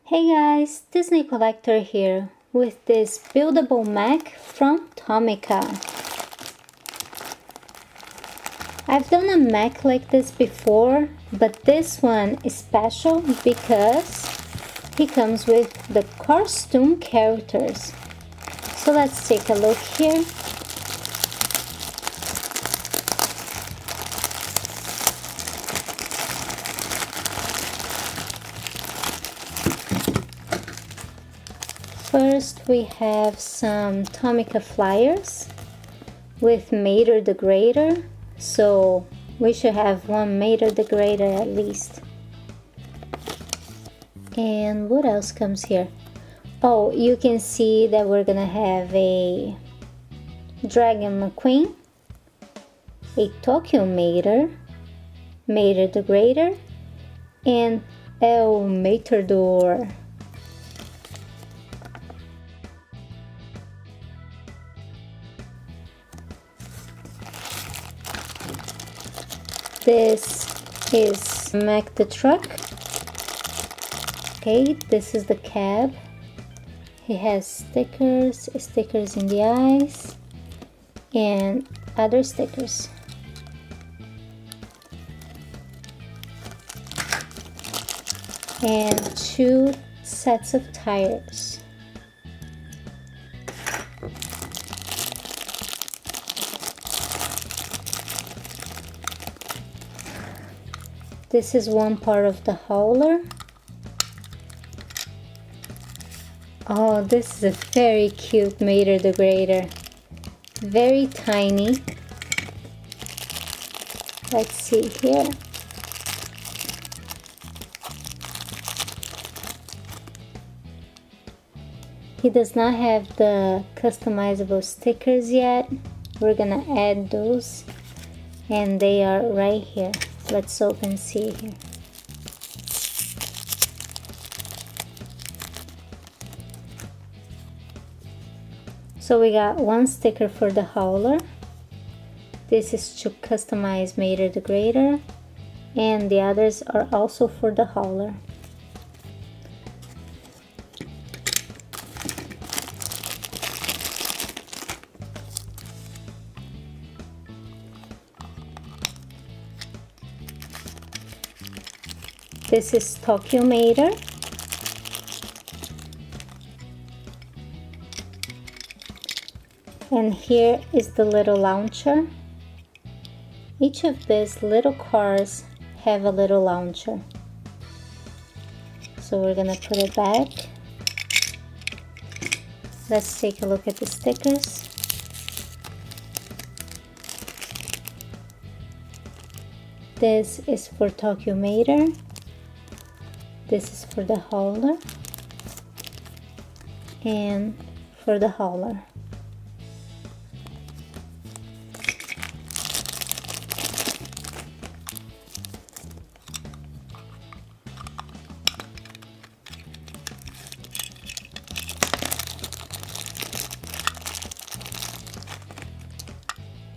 Hey guys, Disney Collector here with this buildable Mack from Tomica. I've done a Mack like this before, but this one is special because he comes with the cartoon characters. So let's take a look here. First, we have some Tomica flyers with Mater the Greater, so we should have one Mater the Greater at least. And what else comes here? Oh, you can see that we're gonna have a Dragon McQueen, a Tokyo Mater, Mater the Greater, and El Matador. This is Mack the truck. Okay, this is the cab. He has stickers in the eyes, and other stickers. And 2 sets of tires. This is one part of the hauler. Oh, this is a very cute Mater the Greater. Very tiny. Let's see here. He does not have the customizable stickers yet. We're gonna add those, and they are right here. Let's open see here. So we got one sticker for the hauler. This is to customize Mater the Greater, and the others are also for the hauler. This is Tokyo Mater. And here is the little launcher. Each of these little cars have a little launcher. So we're gonna put it back. Let's take a look at the stickers. This is for Tokyo Mater. This is for the hauler, and for the hauler.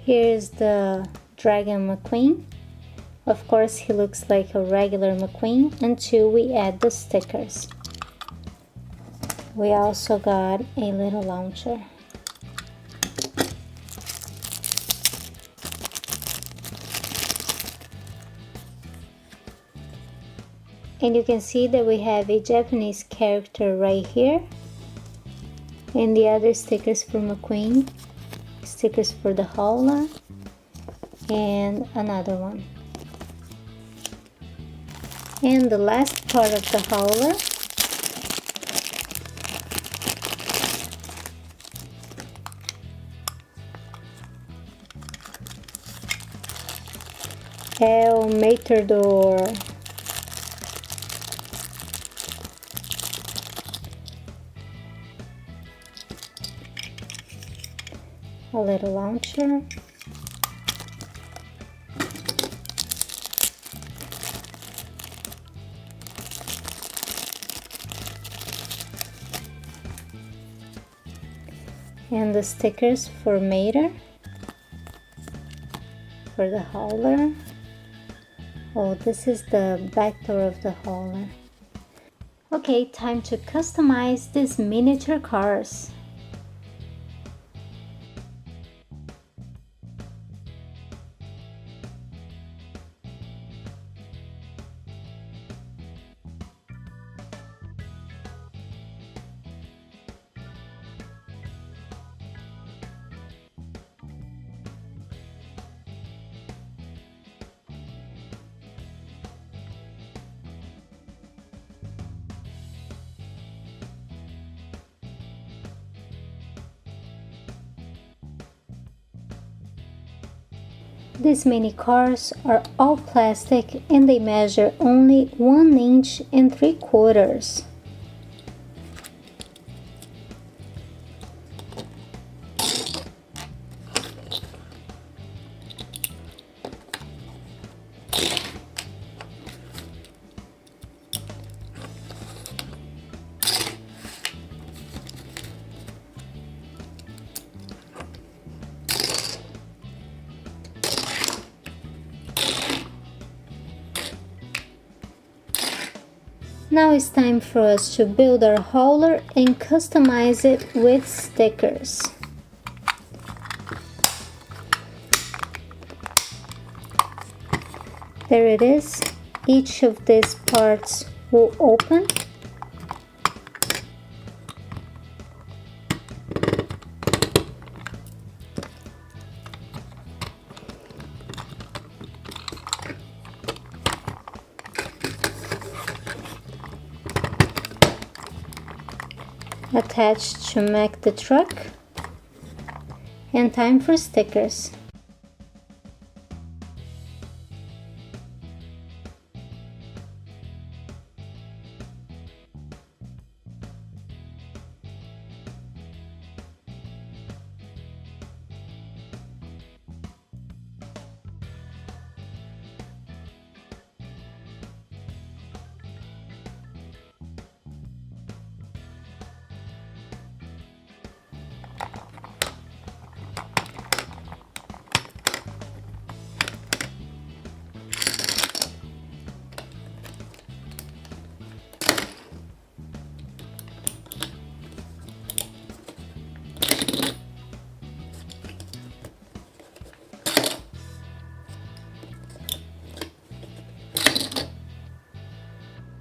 Here's the Dragon McQueen. Of course, he looks like a regular McQueen until we add the stickers. We also got a little launcher. And you can see that we have a Japanese character right here. And the other stickers for McQueen, stickers for the hauler, and another one. And the last part of the hauler El Matador. A little launcher. And the stickers for Mater, for the hauler. Oh, this is the back door of the hauler. Okay, time to customize these miniature cars. These mini cars are all plastic and they measure only 1 inch and 3/4. Now it's time for us to build our hauler and customize it with stickers. There it is. Each of these parts will open. Attached to Mack the truck, and time for stickers.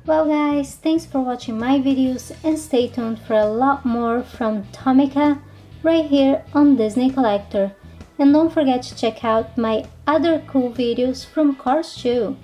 Well guys, thanks for watching my videos and stay tuned for a lot more from Tomica right here on Disney Collector. And don't forget to check out my other cool videos from Cars too.